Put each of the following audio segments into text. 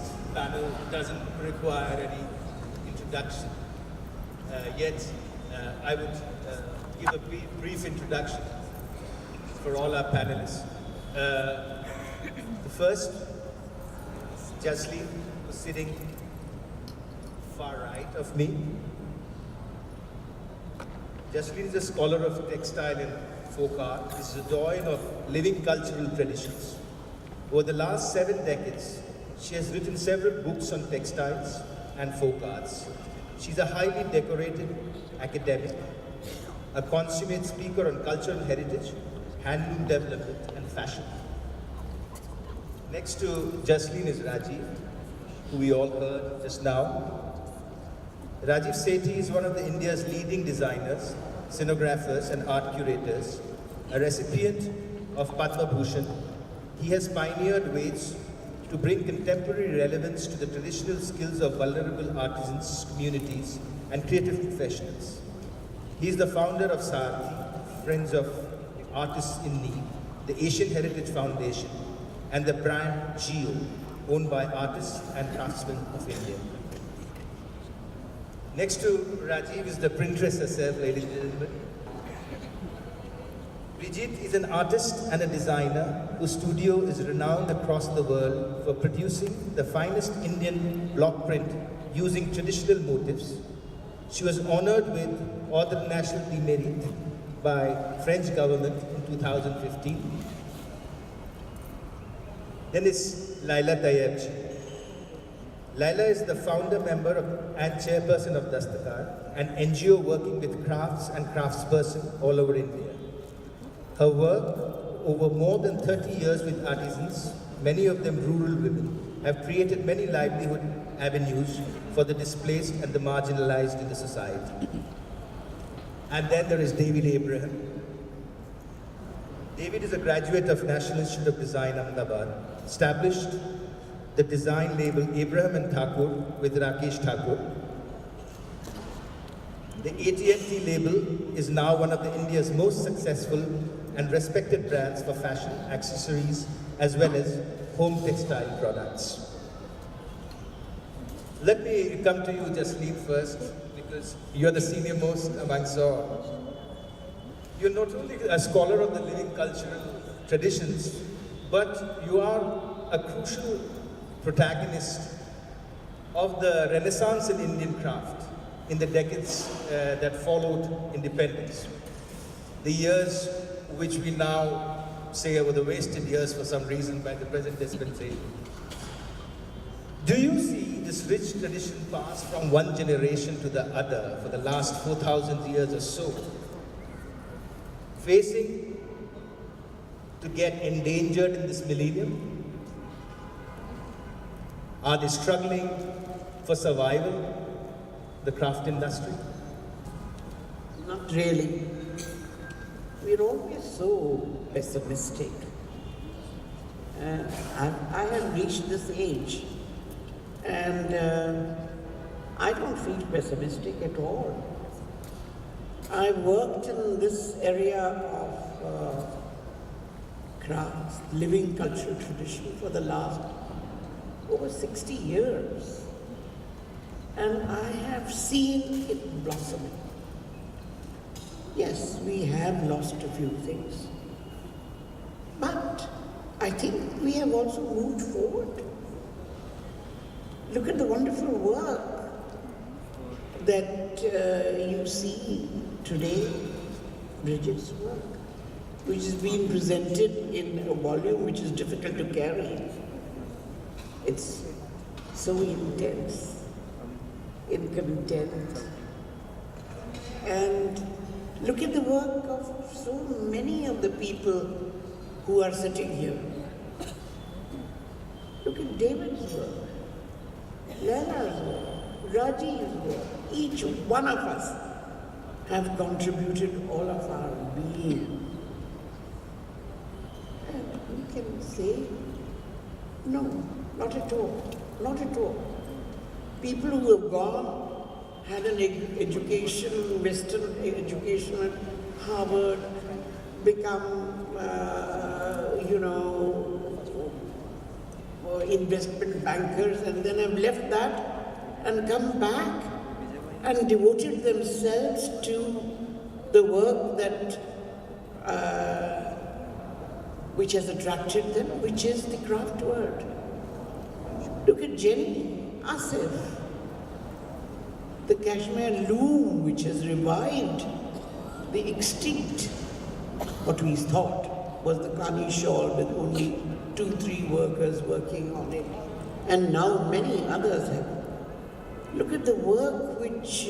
this panel doesn't require any introduction. Yet, I would give a brief introduction for all our panelists. The first, Jasleen, who's sitting far right of me. Jasleen is a scholar of textile and folk art. Is a doyen of living cultural traditions. Over the last 7 decades, she has written several books on textiles and folk arts. She's a highly decorated academic, a consummate speaker on culture and heritage, handloom development, and fashion. Next to Jasleen is Rajiv, who we all heard just now. Rajiv Sethi is one of India's leading designers, scenographers, and art curators, a recipient of Padma Bhushan. He has pioneered ways to bring contemporary relevance to the traditional skills of vulnerable artisans, communities, and creative professionals. He is the founder of Sarthi, Friends of Artists in Need, the Asian Heritage Foundation, and the brand Geo, owned by Artists and Craftsmen of India. Next to Rajiv is the printress herself, ladies and gentlemen. Brigitte is an artist and a designer whose studio is renowned across the world for producing the finest Indian block print using traditional motifs. She was honored with Ordre National du Mérite by French government in 2015. Then is Laila Tayebji. Laila is the founder member and chairperson of Dastakar, an NGO working with crafts and craftspersons all over India. Her work, over more than 30 years with artisans, many of them rural women, have created many livelihood avenues for the displaced and the marginalized in the society. And then there is David Abraham. David is a graduate of National Institute of Design, Ahmedabad, established the design label Abraham and Thakur with Rakesh Thakur. The AT&T label is now one of India's most successful and respected brands for fashion, accessories, as well as home textile products. Let me come to you, Jasleen, first, because you're the senior most amongst all. You're not only a scholar of the living cultural traditions, but you are a crucial protagonist of the Renaissance in Indian craft in the decades that followed independence. The years which we now say were the wasted years for some reason by the present dispensation. Do you see this rich tradition passed from one generation to the other for the last 4,000 years or so, facing to get endangered in this millennium? Are they struggling for survival, the craft industry? Not really. We're always so pessimistic. I have reached this age and I don't feel pessimistic at all. I worked in this area of crafts, living cultural tradition for the last over 60 years. And I have seen it blossoming. Yes, we have lost a few things. But I think we have also moved forward. Look at the wonderful work that you see today, Bridget's work, which is being presented in a volume which is difficult to carry. It's so intense in content. And look at the work of so many of the people who are sitting here. Look at David's work, Laila's work, Rajiv's work. Each one of us have contributed all of our being. And we can say, no, not at all, not at all. People who have gone, had an education, Western education at Harvard, become, for investment bankers, and then have left that and come back and devoted themselves to the work that which has attracted them, which is the craft world. Look at Jenny, Asif, the cashmere loom, which has revived the extinct, what we thought was the Kani shawl with only 2-3 workers working on it. And now many others have. Look at the work which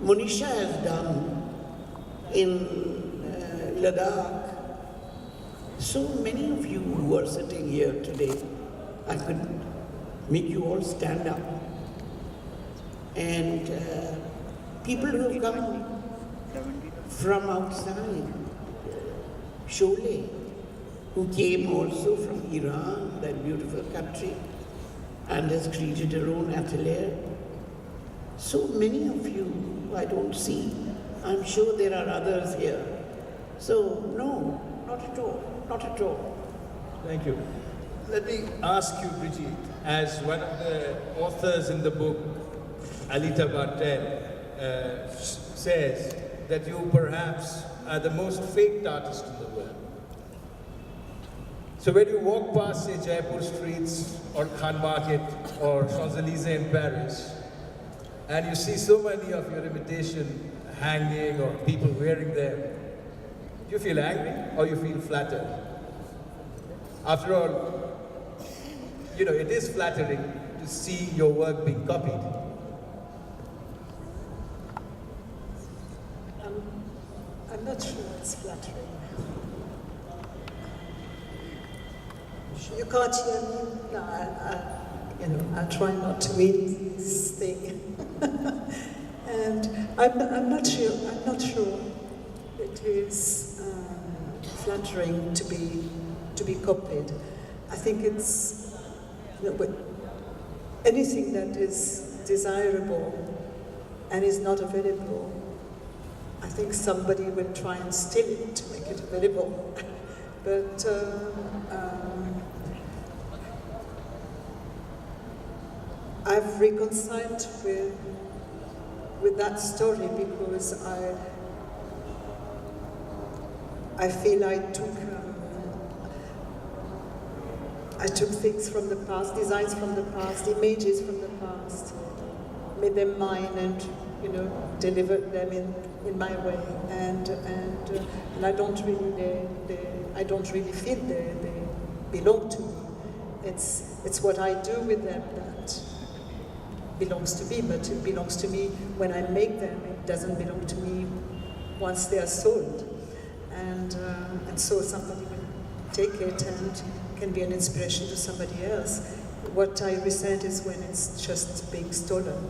Monisha has done in Ladakh. So many of you who are sitting here today, I could make you all stand up. And people who have come from outside, Sholay, who came also from Iran, that beautiful country, and has created her own atelier. So many of you who I don't see. I'm sure there are others here. So no, not at all, not at all. Thank you. Let me ask you, Brigitte, as one of the authors in the book, Alita Bartel, says that you perhaps are the most faked artist in the world. So when you walk past, say, Jaipur streets or Khan Market or Champs-Élysées in Paris, and you see so many of your imitation hanging or people wearing them, do you feel angry or you feel flattered? After all, you know, it is flattering to see your work being copied. I'm not sure it's flattering. You can't hear me? No, I'll try not to eat this thing. And I'm not sure it is flattering to be copied. I think it's, anything that is desirable and is not available, I think somebody will try and steal it to make it available. But I've reconciled with that story because I feel I took things from the past, designs from the past, images from the past, made them mine, and delivered them in my way, and I don't really feel they belong to me. It's what I do with them that belongs to me, but it belongs to me when I make them. It doesn't belong to me once they are sold, and so somebody will take it and can be an inspiration to somebody else. What I resent is when it's just being stolen,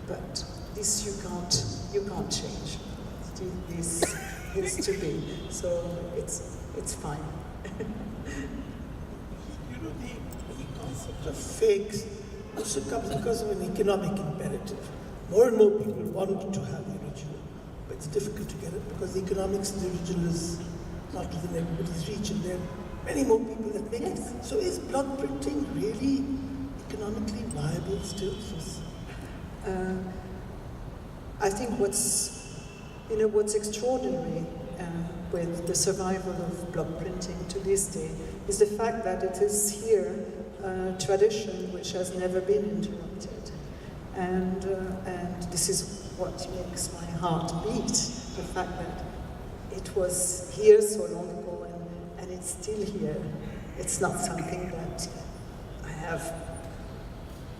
but this you can't change. This is to be, so it's fine. The concept of fakes also comes because of an economic imperative. More and more people want to have the original, but it's difficult to get it because the economics of the original is not within everybody's reach, and there are many more people that make it. So is block printing really economically viable still? I think what's extraordinary with the survival of block printing to this day is the fact that it is here a tradition which has never been interrupted, and this is what makes my heart beat. The fact that it was here so long ago and it's still here. It's not something that I have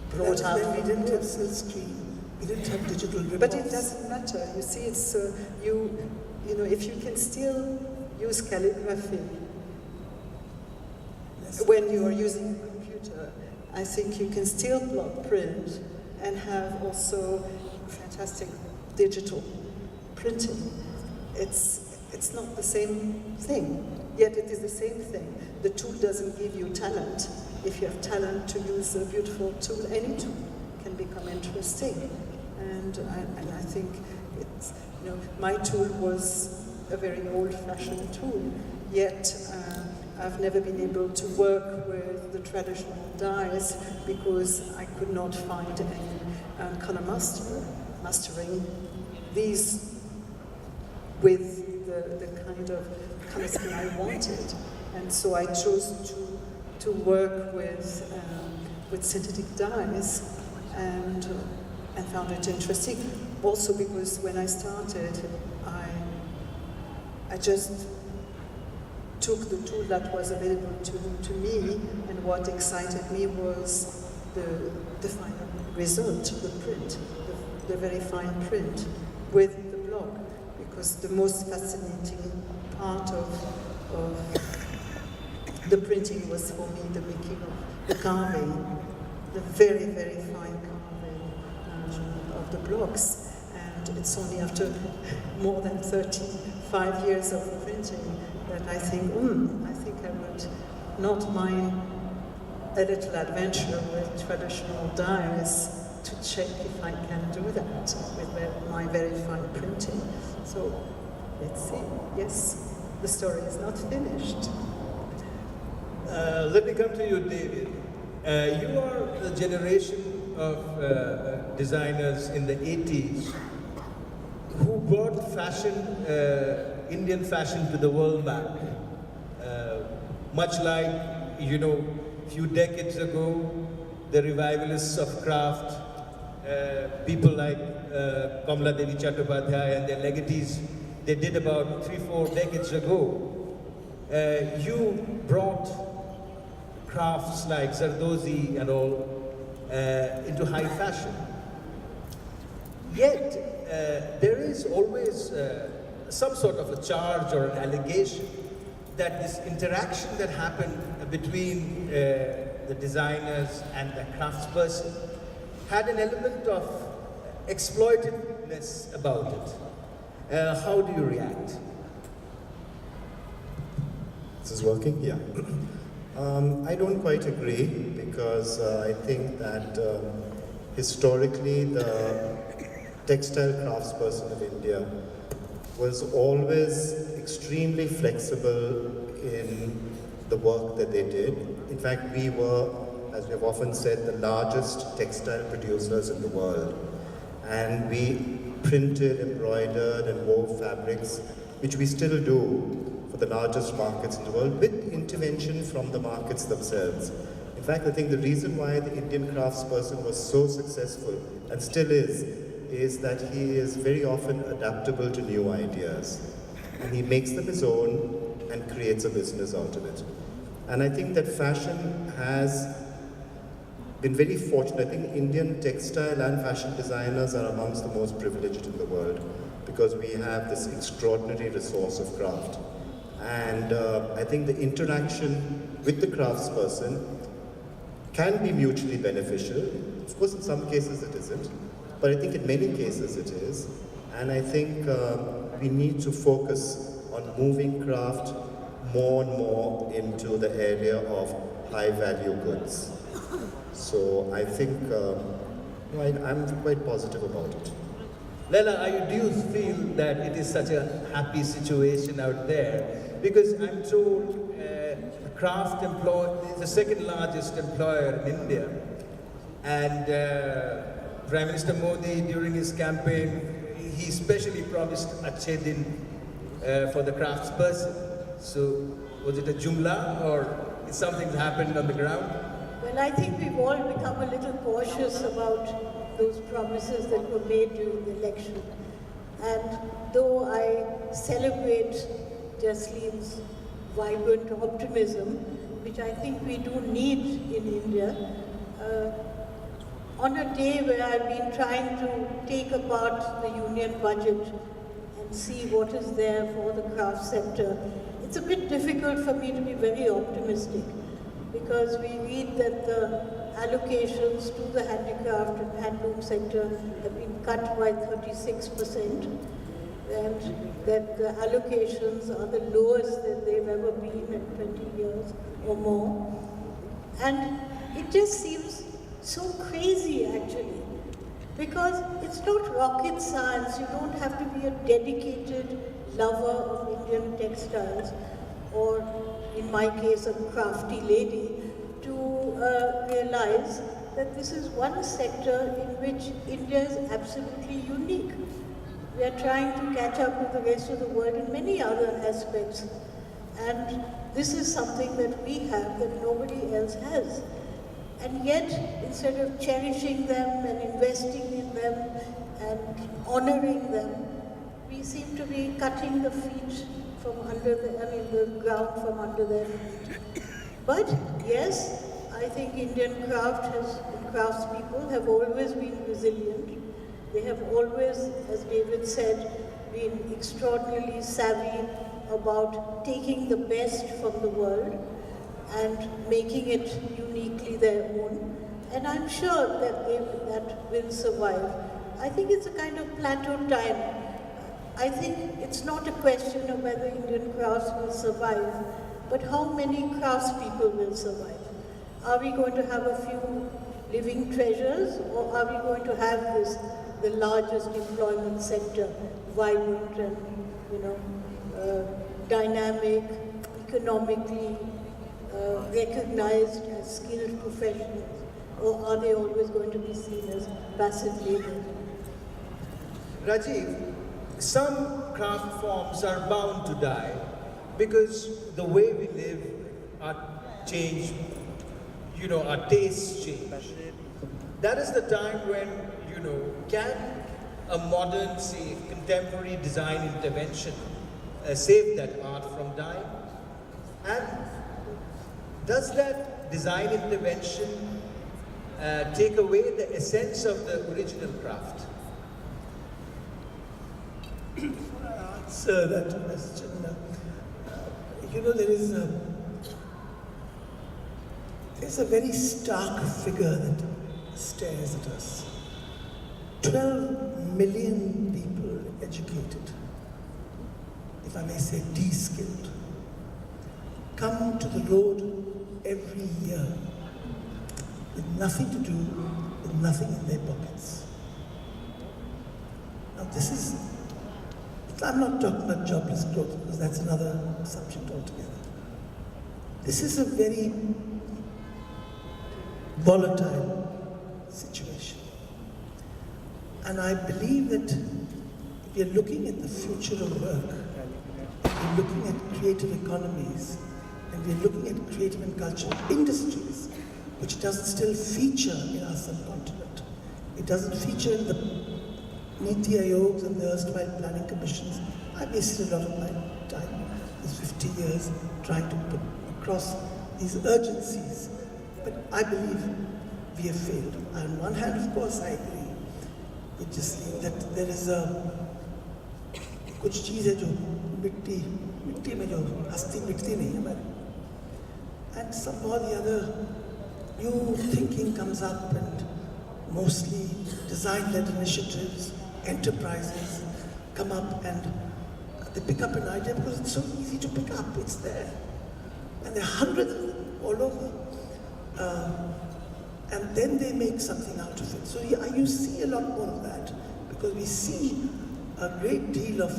brought out. We didn't have silkscreen. We didn't have digital rip-offs. But it doesn't matter. You see, it's if you can still use calligraphy when you are using a computer, I think you can still block print and have also fantastic digital printing. It's not the same thing, yet it is the same thing. The tool doesn't give you talent. If you have talent to use a beautiful tool, any tool can become interesting. And I think it's, my tool was a very old-fashioned tool, yet I've never been able to work with the traditional dyes because I could not find any color mastering these with the kind of color scheme I wanted. And so I chose to work with synthetic dyes and found it interesting. Also because when I started, I just took the tool that was available to me, and what excited me was the final result, the print, the very fine print with the block, because the most fascinating part of the printing was for me the making of the carving, the very, very fine carving of the blocks. And it's only after more than 35 years of printing that I think I would not mind a little adventure with traditional dyes to check if I can do that with my very fine printing. So let's see. Yes, the story is not finished. Let me come to you, David. You are the generation of designers in the 80s who brought fashion, Indian fashion to the world map. Much like, a few decades ago, the revivalists of craft, people like Kamala Devi Chattopadhyay and their legatees, they did about 3-4 decades ago. You brought crafts like Zardozi and all into high fashion. Yet, there is always some sort of a charge or an allegation that this interaction that happened between the designers and the craftsperson had an element of exploitativeness about it. How do you react? This is working? Yeah. I don't quite agree, because I think that historically the textile craftsperson of India was always extremely flexible in the work that they did. In fact, we were, as we have often said, the largest textile producers in the world. And we printed, embroidered, and wove fabrics, which we still do for the largest markets in the world, with intervention from the markets themselves. In fact, I think the reason why the Indian craftsperson was so successful, and still is that he is very often adaptable to new ideas. And he makes them his own and creates a business out of it. And I think that fashion has been very fortunate. I think Indian textile and fashion designers are amongst the most privileged in the world, because we have this extraordinary resource of craft. And I think the interaction with the craftsperson can be mutually beneficial. Of course, in some cases it isn't, but I think in many cases it is. And I think we need to focus on moving craft more and more into the area of high-value goods. So I think I'm quite positive about it. Leila, do you feel that it is such a happy situation out there? Because I'm told craft is the second largest employer in India. And Prime Minister Modi, during his campaign, he specially promised Achhe Din for the craftsperson. So was it a jumla, or something happened on the ground? Well, I think we've all become a little cautious about those promises that were made during the election. And though I celebrate Jasleen's vibrant optimism, which I think we do need in India, on a day where I've been trying to take apart the union budget and see what is there for the craft sector, it's a bit difficult for me to be very optimistic, because we read that the allocations to the handicraft and handloom sector have been cut by 36%, and that the allocations are the lowest that they've ever been in 20 years or more. And it just seems so crazy, actually, because it's not rocket science. You don't have to be a dedicated lover of Indian textiles or in my case a crafty lady, to realize that this is one sector in which India is absolutely unique. We are trying to catch up with the rest of the world in many other aspects. And this is something that we have that nobody else has. And yet, instead of cherishing them and investing in them and honoring them, we seem to be cutting the feet from under the ground from under their feet. But yes, I think Indian craftspeople have always been resilient. They have always, as David said, been extraordinarily savvy about taking the best from the world and making it uniquely their own. And I'm sure that that will survive. I think it's a kind of plateau time. I think it's not a question of whether Indian crafts will survive, but how many craftspeople will survive. Are we going to have a few living treasures, or are we going to have the largest employment sector, vibrant and dynamic, economically recognized as skilled professionals, or are they always going to be seen as passive labor? Rajiv, some craft forms are bound to die because the way we live change, our tastes change. That is the time when, can a modern, say, contemporary design intervention save that art from dying? And does that design intervention take away the essence of the original craft? Answer that question. There's a very stark figure that stares at us. 12 million people educated, if I may say de-skilled, come to the road every year with nothing to do, with nothing in their pockets. Now I'm not talking about jobless growth because that's another subject altogether. This is a very volatile situation. And I believe that if you're looking at the future of work, if you're looking at creative economies, and we're looking at creative and cultural industries, which doesn't still feature in our subcontinent. It doesn't feature in the Niti Ayogs and the erstwhile planning commissions. I wasted a lot of my time, these 50 years, trying to put across these urgencies. But I believe we have failed. On one hand, of course, I agree with just that there is कुछ चीज़ है जो मिट्टी में जो हस्ती मिटती नहीं है हमारी. And somehow or the other, new thinking comes up, and mostly design-led initiatives, enterprises come up, and they pick up an idea because it's so easy to pick up. It's there, and there are hundreds of them all over, and then they make something out of it. So you see a lot more of that because we see a great deal of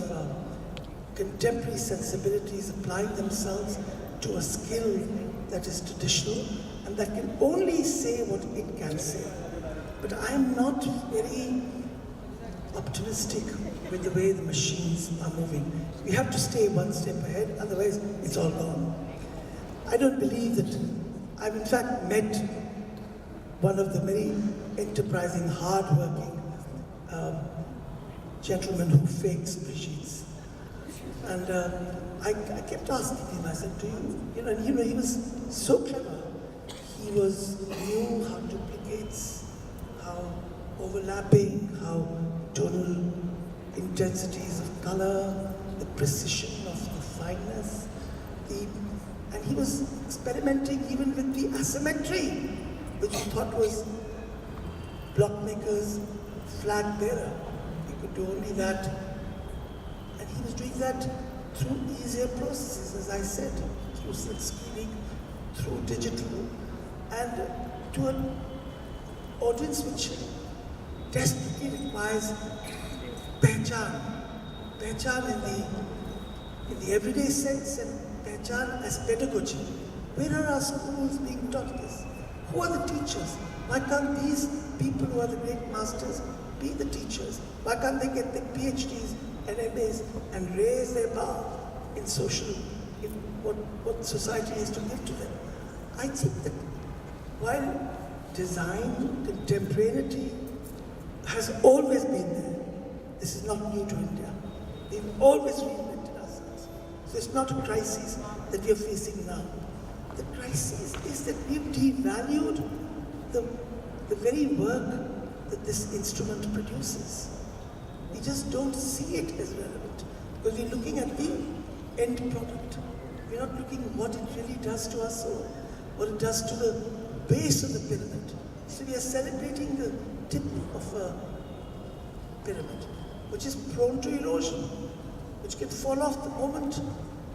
contemporary sensibilities applying themselves to a skill that is traditional and that can only say what it can say. But I'm not very optimistic with the way the machines are moving. We have to stay one step ahead, otherwise it's all gone. I don't believe that. I've in fact met one of the very enterprising, hard-working gentlemen who fakes Brigittes. And I kept asking him, I said, he was so clever. He knew how duplicates, how overlapping, how tonal intensities of color, the precision of the fineness, and he was experimenting even with the asymmetry, which he thought was blockmaker's flag bearer. He could do only that. And he was doing that through easier processes, as I said, through silk screening, through digital, and to an audience which desperately requires pehchan in the everyday sense, and pehchan as pedagogy. Where are our schools being taught this? Who are the teachers? Why can't these people who are the great masters be the teachers? Why can't they get their PhDs and MAs and raise their bar in social, in what society has to give to them? I think that while design, contemporaneity has always been there, this is not new to India. We've always reinvented ourselves. So it's not a crisis that we are facing now. The crisis is that we've devalued the very work that this instrument produces. We just don't see it as relevant because we're looking at the end product. We're not looking at what it really does to our soul, what it does to the base of the pyramid. So we are celebrating the tip of a pyramid, which is prone to erosion, which can fall off the moment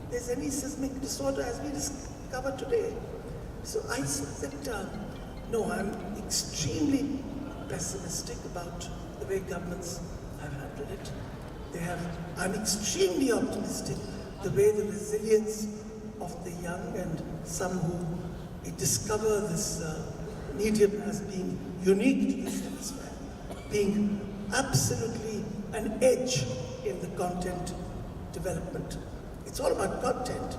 there's any seismic disorder as we discovered today. So I think that, no, I'm extremely pessimistic about the way governments have handled it. I'm extremely optimistic the way the resilience of the young and some who discover this medium as being unique to this hemisphere, being absolutely an edge in the content development. It's all about content,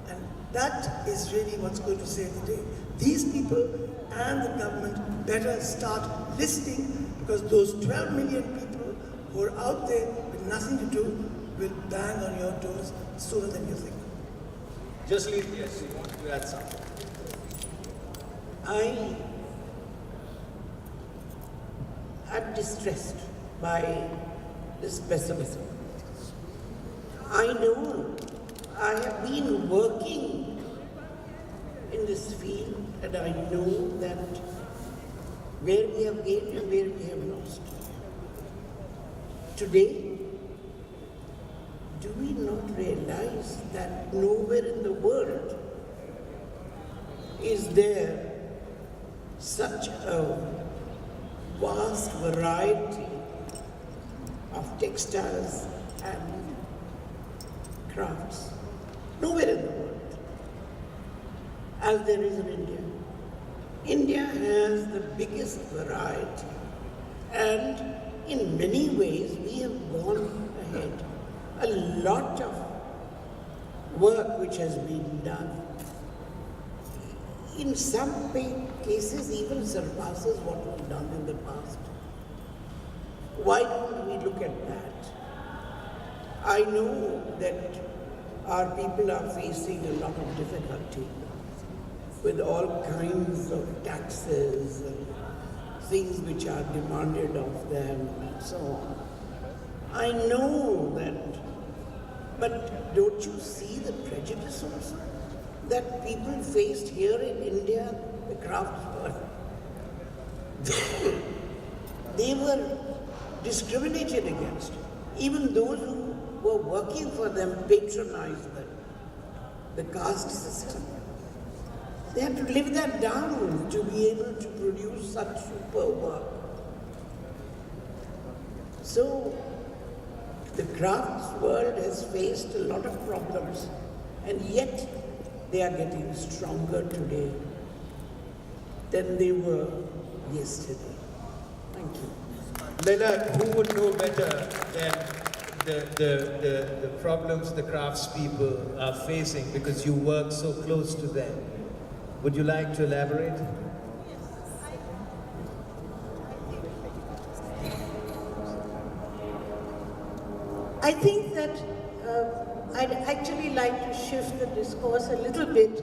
and that is really what's going to save the day. These people and the government better start listening, because those 12 million people who are out there with nothing to do will bang on your doors sooner than you think. Just leave, yes, you want to add something. I am distressed by this pessimism. I know I have been working in this field, and I know that where we have gained and where we have lost. Today, do we not realize that nowhere in the world is there such a vast variety of textiles and crafts? Nowhere in the world as there is in India. India has the biggest variety, and in many ways we have gone ahead. A lot of work which has been done, in some cases even surpasses what was done in the past. Why don't we look at that? I know that our people are facing a lot of difficulty with all kinds of taxes and things which are demanded of them and so on. I know that, but don't you see the prejudice also that people faced here in India, the craft world? They were discriminated against. Even those who were working for them patronized them. The caste system. They had to live that down to be able to produce such superb work. So, the crafts world has faced a lot of problems, and yet they are getting stronger today than they were yesterday. Thank you. Leila, who would know better than the problems the craftspeople are facing, because you work so close to them? Would you like to elaborate? I think that I'd actually like to shift the discourse a little bit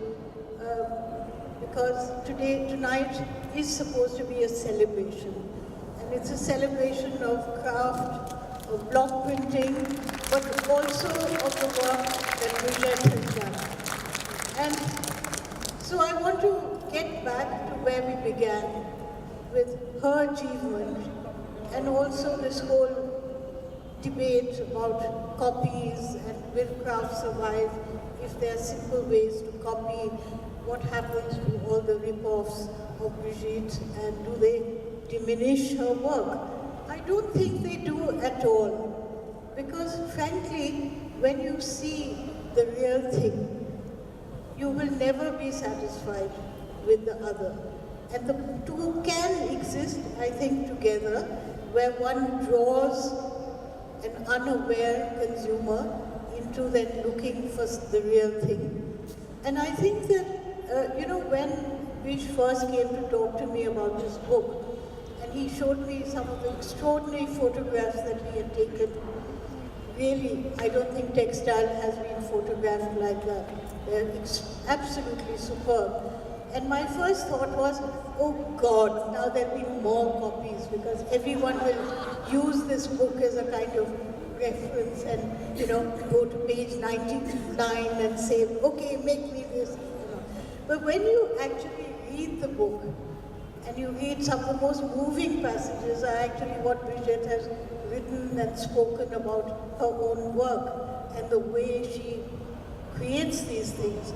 because tonight is supposed to be a celebration. And it's a celebration of craft, of block printing, but also of the work that Brigitte has done. And so I want to get back to where we began with her achievement, and also this whole debate about copies and will craft survive if there are simple ways to copy. What happens to all the rip-offs of Brigitte, and do they diminish her work? I don't think they do at all, because frankly, when you see the real thing, you will never be satisfied with the other. And the two can exist, I think, together, where one draws an unaware consumer into then looking for the real thing. And I think that, when Vish first came to talk to me about this book, and he showed me some of the extraordinary photographs that he had taken. Really, I don't think textile has been photographed like that. They're absolutely superb. And my first thought was, oh God, now there'll be more copies because everyone will use this book as a kind of reference and, go to page 99 and say, okay, make me this. But when you actually read the book, and you read some of the most moving passages are actually what Bridget has written and spoken about her own work and the way she creates these things.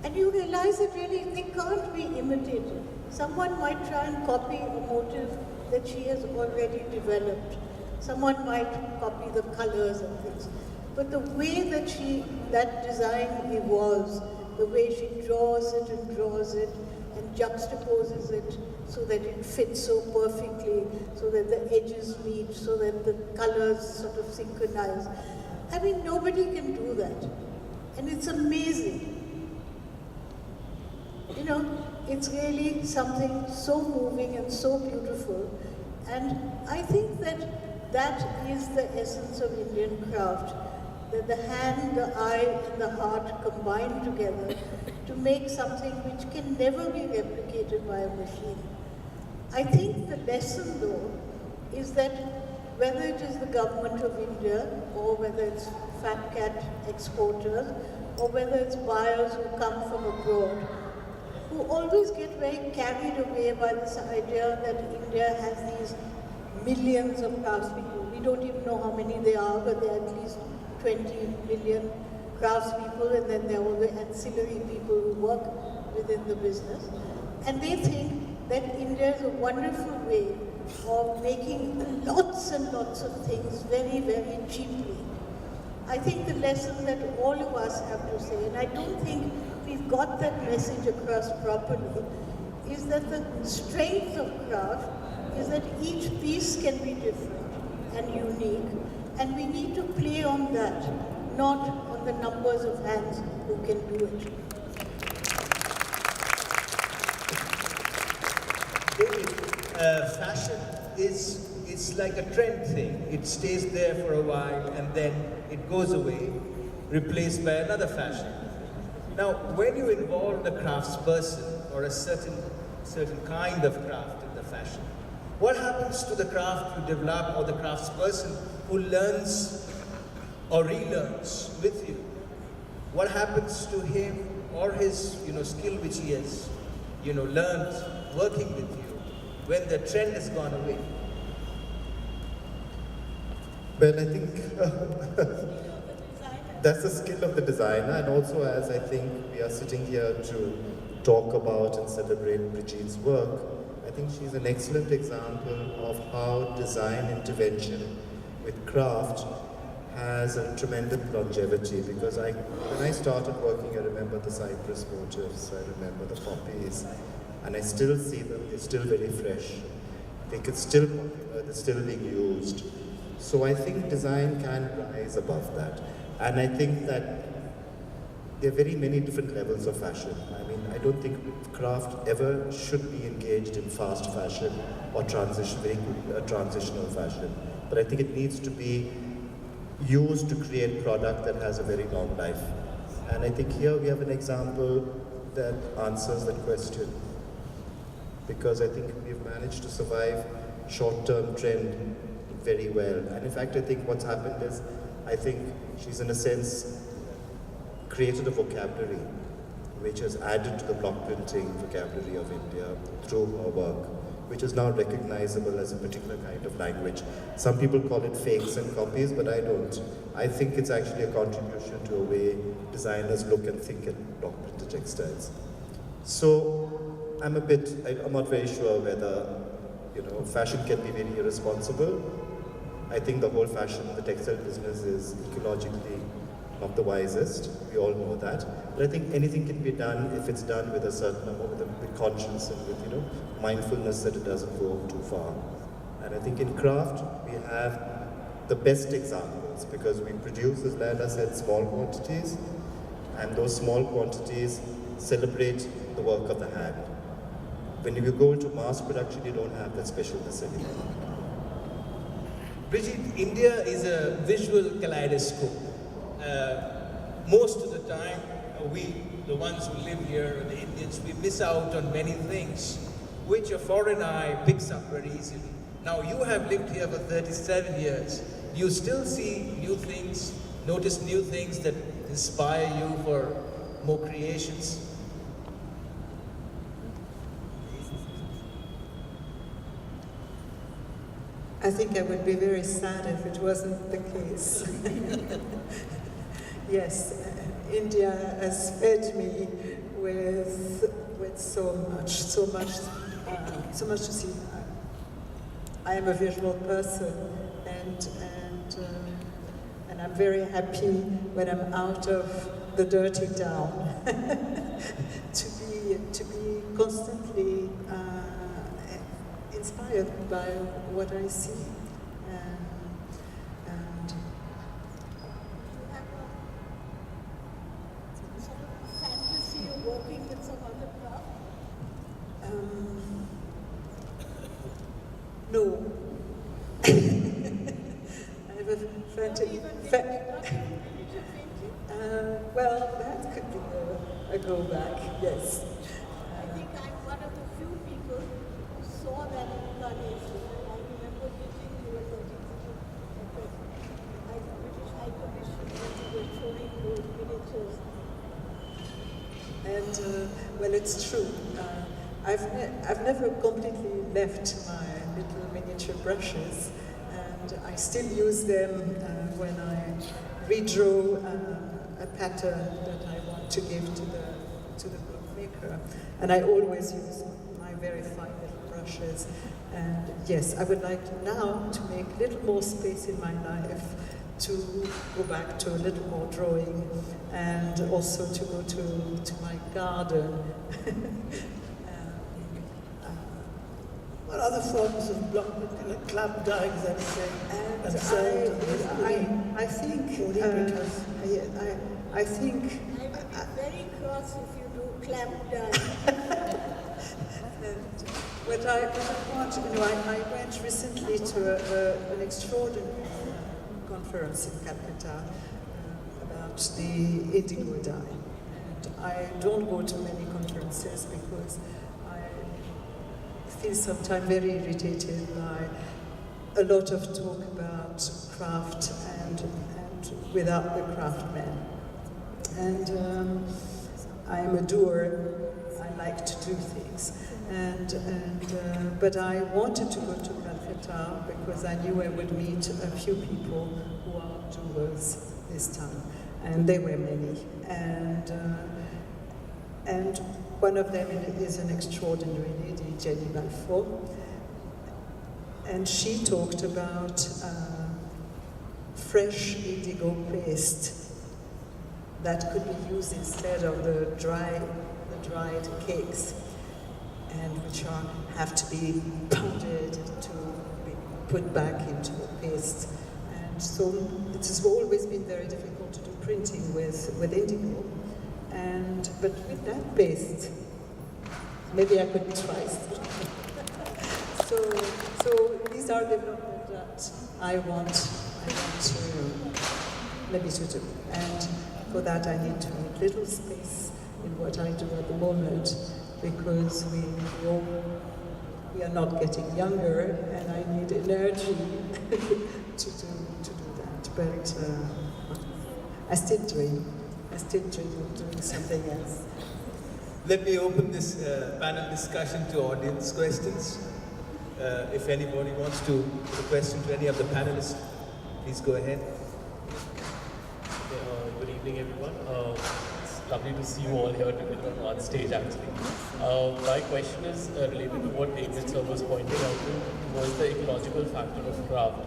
And you realize that really they can't be imitated. Someone might try and copy a motive that she has already developed. Someone might copy the colors and things. But the way that that design evolves, the way she draws it and juxtaposes it so that it fits so perfectly, so that the edges meet, so that the colors sort of synchronize. I mean, nobody can do that. And it's amazing. It's really something so moving and so beautiful. And I think that is the essence of Indian craft, that the hand, the eye, and the heart combine together to make something which can never be replicated by a machine. I think the lesson, though, is that whether it is the government of India, or whether it's fat cat exporters, or whether it's buyers who come from abroad, who always get very carried away by this idea that India has these millions of craftspeople. We don't even know how many there are, but there are at least 20 million craftspeople, and then there are all the ancillary people who work within the business. And they think that India is a wonderful way of making lots and lots of things very, very cheaply. I think the lesson that all of us have to say, and I don't think we've got that message across properly, is that the strength of craft is that each piece can be different and unique, and we need to play on that, not on the numbers of hands who can do it. David, fashion is like a trend thing. It stays there for a while and then it goes away, replaced by another fashion. Now, when you involve the craftsperson or a certain kind of craft in the fashion, what happens to the craft you develop or the craftsperson who learns or relearns with you? What happens to him or his skill which he has learned working with you when the trend has gone away? Well, I think that's the skill of the designer, and also as I think we are sitting here to talk about and celebrate Brigitte work, I think she's an excellent example of how design intervention with craft has a tremendous longevity, because when I started working, I remember the cypress motifs, I remember the poppies, and I still see them, they're still very fresh. They could still popular, they're still being used. So I think design can rise above that. And I think that there are very many different levels of fashion. I mean, I don't think craft ever should be engaged in fast fashion or transitional fashion. But I think it needs to be used to create product that has a very long life. And I think here we have an example that answers that question. Because I think we've managed to survive short-term trend very well. And in fact, I think what's happened is, I think she's in a sense created a vocabulary which has added to the block printing vocabulary of India through her work, which is now recognizable as a particular kind of language. Some people call it fakes and copies, but I don't. I think it's actually a contribution to a way designers look and think at block printed textiles. So I'm not very sure whether fashion can be very irresponsible. I think the whole fashion, the textile business is ecologically not the wisest. We all know that. But I think anything can be done if it's done with a certain amount, with conscience and with mindfulness that it doesn't go too far. And I think in craft we have the best examples because we produce, as Laila said, small quantities, and those small quantities celebrate the work of the hand. When you go into mass production, you don't have that specialness anymore. Bridget, India is a visual kaleidoscope. Most of the time, we, the ones who live here, the Indians, we miss out on many things, which a foreign eye picks up very easily. Now, you have lived here for 37 years. You still see new things, notice new things that inspire you for more creations. I think I would be very sad if it wasn't the case. Yes, India has fed me with so much to see. I am a visual person, and I'm very happy when I'm out of the dirty town to be constantly inspired by what I see. And fantasy of working with some other craft? no. I have a fantasy. Well, that could be a go back, yes. I think I'm one of the few people who saw that incarnation. I remember meeting you at the British High Commission when you were showing those miniatures. And well, it's true. I've never completely left my little miniature brushes, and I still use them when I redraw a pattern that I want to give to the bookmaker. And I always use my very fine little brushes. And yes, I would like now to make a little more space in my life to go back to a little more drawing, and also to go to my garden. What other forms of block, like clap dyeing, that And I think I think I would be very cross if you do clamp dye. what I want, I went recently to an extraordinary conference in Calcutta about the indigo dye. And I don't go to many conferences because I feel sometimes very irritated by a lot of talk about craft and without the craftsman. And I am a doer. I like to do things. But I wanted to go to Calcutta because I knew I would meet a few people who are doers this time, and there were many. And one of them is an extraordinary lady, Jenny Balfour, and she talked about fresh indigo paste that could be used instead of the dried cakes, and which have to be pounded to be put back into a paste. And so it has always been very difficult to do printing with indigo. But with that paste, maybe I could try. So these are developments that I want to do. And for that I need to make little space in what I do at the moment, because we are not getting younger, and I need energy to do that. But I still dream of doing something else. Let me open this panel discussion to audience questions. If anybody wants to put a question to any of the panelists, please go ahead. Good evening, everyone. It's lovely to see you all here together on stage, actually. My question is related to what David sir was pointing out to, was the ecological factor of craft.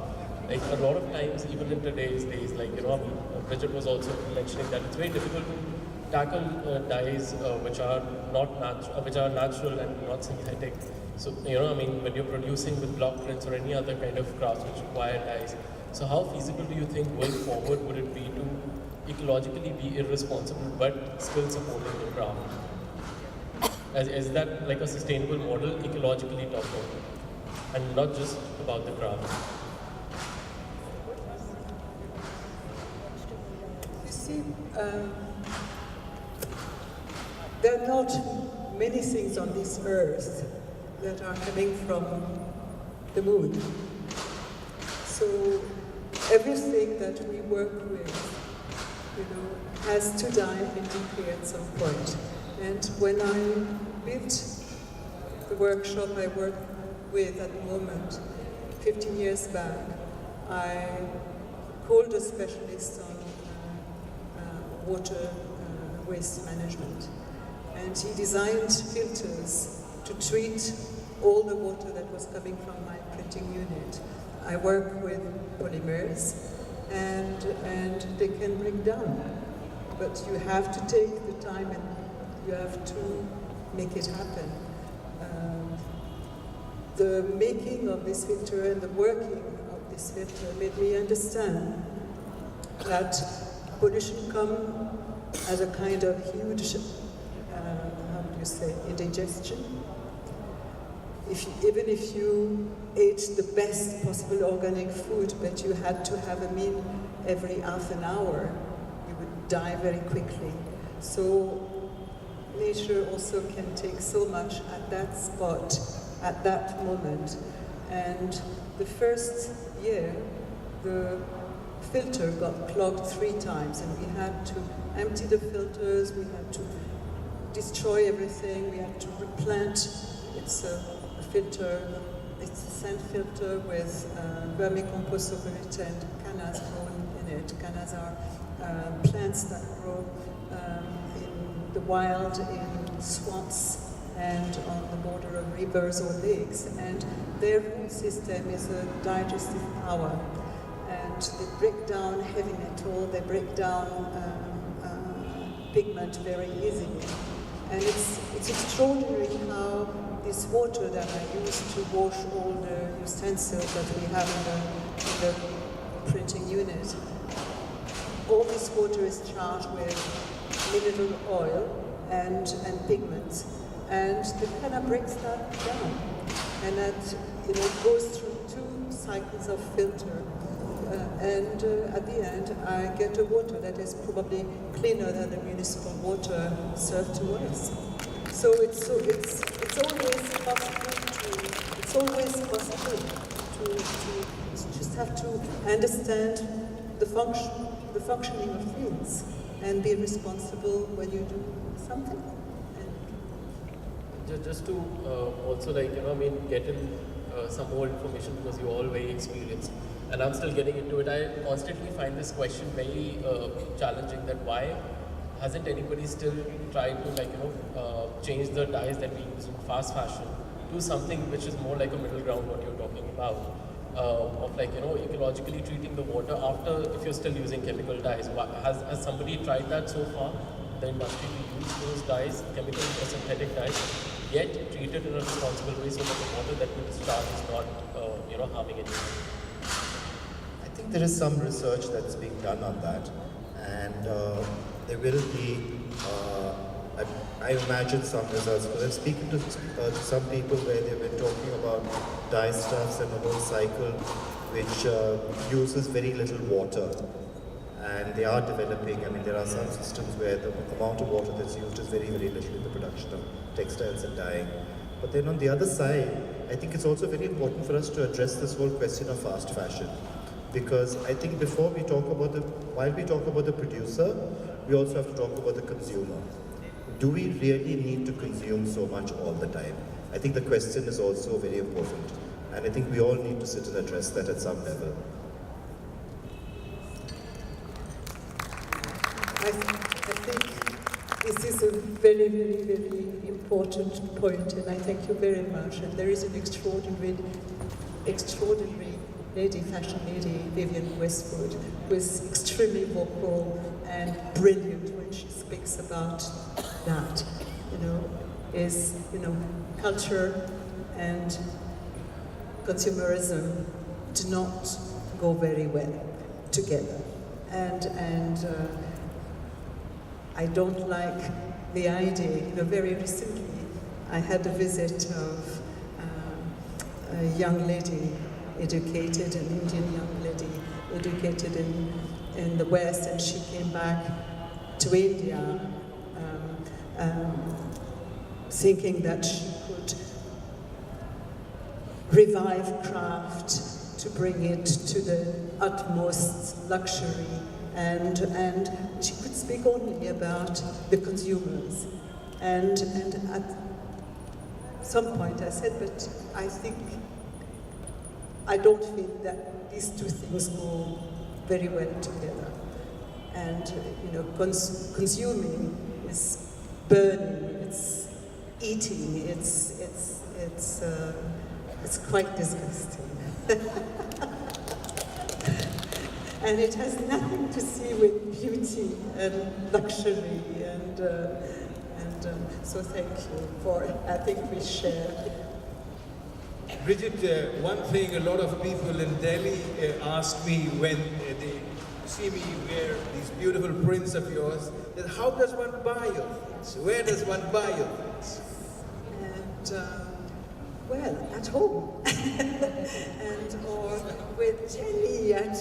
like a lot of times, even in today's days, like, Bridget was also mentioning that it's very difficult to tackle dyes which are not which are natural and not synthetic. So, when you're producing with block prints or any other kind of crafts which require dyes, so how feasible do you think going forward would it be to ecologically be irresponsible but still supporting the craft? Is that like a sustainable model, ecologically talking, and not just about the craft? You see, there are not many things on this earth that are coming from the moon. So everything that we work with, has to die deeply at some point. And when I built the workshop I work with at the moment, 15 years back, I called a specialist on water waste management. And he designed filters to treat all the water that was coming from my printing unit. I work with polymers, and they can break down. But you have to take the time and you have to make it happen. The making of this filter and the working of this filter made me understand that pollution comes as a kind of huge, indigestion. Even if you ate the best possible organic food, but you had to have a meal every half an hour, you would die very quickly. So nature also can take so much at that spot, at that moment. And the first year, the filter got clogged 3 times, and we had to empty the filters, we had to destroy everything, we had to replant. It's a filter, it's a sand filter with vermicompost over it and cannas grown in it. Cannas are plants that grow in the wild, in swamps, and on the border of rivers or lakes. And their root system is a digestive power. And they break down heavy metal, they break down pigment very easily. And it's extraordinary how this water that I use to wash all the utensils that we have in the printing unit, all this water is charged with mineral oil and pigments, and the canna breaks that down, and that goes through 2 cycles of filter, and at the end I get a water that is probably cleaner than the municipal water served to us. So it's always possible to just have to understand the functioning of things and be responsible when you do something. Just to also get in some more information, because you're all very experienced and I'm still getting into it. I constantly find this question very challenging, that why hasn't anybody still tried to change the dyes that we use in fast fashion to something which is more like a middle ground, what you're talking about, of ecologically treating the water after, if you're still using chemical dyes. Has somebody tried that so far, the industry, to use those dyes, chemical or synthetic dyes, yet treat it in a responsible way so that the water that we discharge is not harming anyone? I think there is some research that's being done on that, and there will be, I imagine, some results. Because I'm speaking to some people where they've been talking about dye stuffs and a whole cycle which uses very little water, and they are developing. There are some systems where the amount of water that's used is very, very little in the production of textiles and dyeing. But then on the other side, I think it's also very important for us to address this whole question of fast fashion. Because I think while we talk about the producer, we also have to talk about the consumer. Do we really need to consume so much all the time? I think the question is also very important. And I think we all need to sit and address that at some level. I think this is a very, very, very important point, and I thank you very much. And there is an extraordinary lady, fashion lady, Vivienne Westwood, who is extremely vocal and brilliant when she speaks about that, is, culture and consumerism do not go very well together. And I don't like the idea, very recently I had a visit of a young lady educated, an Indian young lady educated in the West, and she came back to India thinking that she could revive craft to bring it to the utmost luxury, and she could speak only about the consumers. And at some point I said, but I don't think that these two things go very well together. And consuming is burning, it's eating, it's quite disgusting. And it has nothing to see with beauty and luxury, and so thank you for, I think we share. Bridget, one thing a lot of people in Delhi ask me when they see me wear these beautiful prints of yours, that how does one buy your things? Where does one buy your things? And well, at home, and or with Jenny at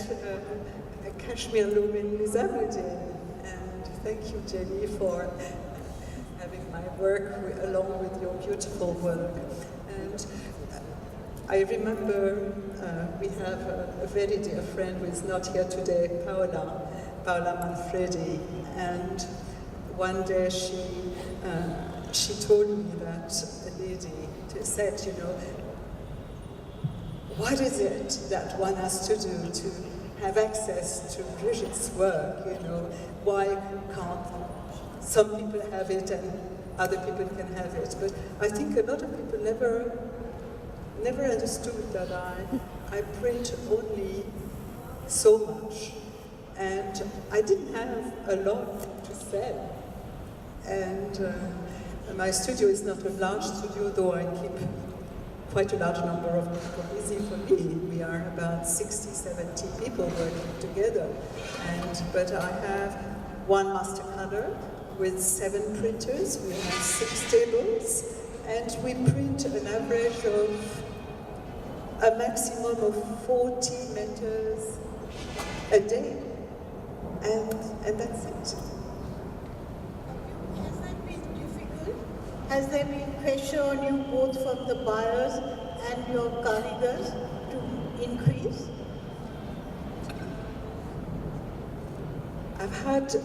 Kashmir Loom in Nizamuddin. And thank you, Jenny, for having my work along with your beautiful work. And I remember we have a very dear friend who is not here today, Paola Manfredi, and one day she told me that a lady said, what is it that one has to do to have access to Bridget's work? Why can't some people have it and other people can have it? But I think a lot of people never understood that I print only so much, and I didn't have a lot to sell. And my studio is not a large studio, though I keep quite a large number of people busy for me. We are about 60, 70 people working together. But I have one master color with 7 printers. We have 6 tables, and we print an average of a maximum of 40 meters a day, and that's it. Has that been difficult? Has there been pressure on you both from the buyers and your carigars to increase? I've had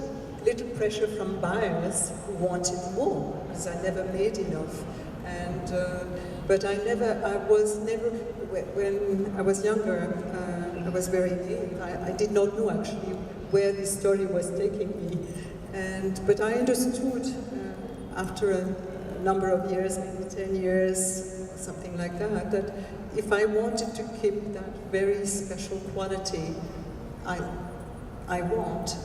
little pressure from buyers who wanted more, because I never made enough. But when I was younger, I was very naive. I did not know actually where this story was taking me. But I understood after a number of years, maybe 10 years, something like that, that if I wanted to keep that very special quality I want,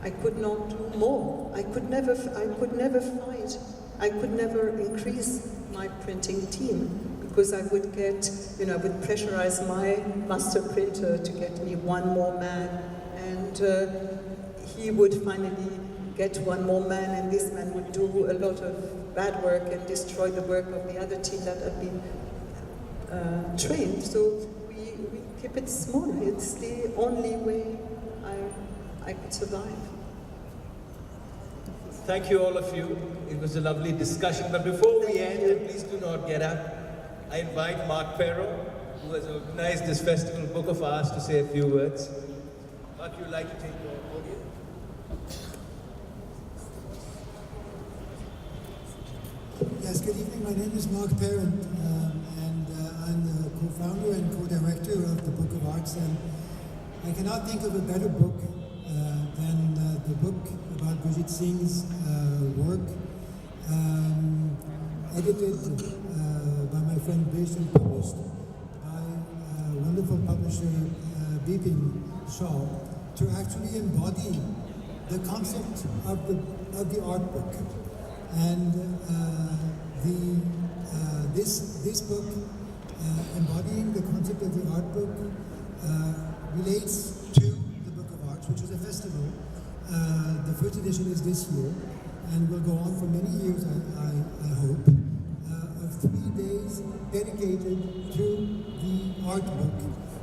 I could not do more. I could never fight. I could never increase my printing team, because I would get, I would pressurize my master printer to get me one more man, and he would finally get one more man, and this man would do a lot of bad work and destroy the work of the other team that had been trained. So we keep it small. It's the only way I could survive. Thank you, all of you. It was a lovely discussion. But before we end, and please do not get up, I invite Mark Perro, who has organized this festival, Book of Ours, to say a few words. Mark, you'd like to take the podium? Yes, good evening. My name is Mark Parent, and I'm the co-founder and co-director of the Book of Arts. And I cannot think of a better book than the book about Bridget Singh's work, edited by my friend Bish and published by one wonderful publisher Bipin Shaw to actually embody the concept of the art book. And this book, embodying the concept of the art book, relates to the Book of Arts, which is a festival. The first edition is this year, and will go on for many years, I hope, of 3 days dedicated to the art book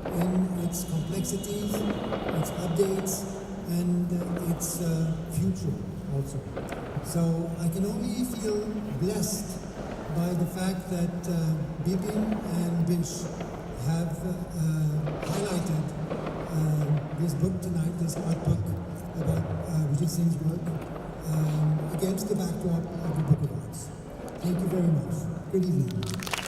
in its complexities, its updates, and its future also. So I can only feel blessed by the fact that Bipin and Bish have highlighted this book tonight, this art book about Vijay Singh's work, against the backdrop of the Book of Arts. Thank you very much. Good evening.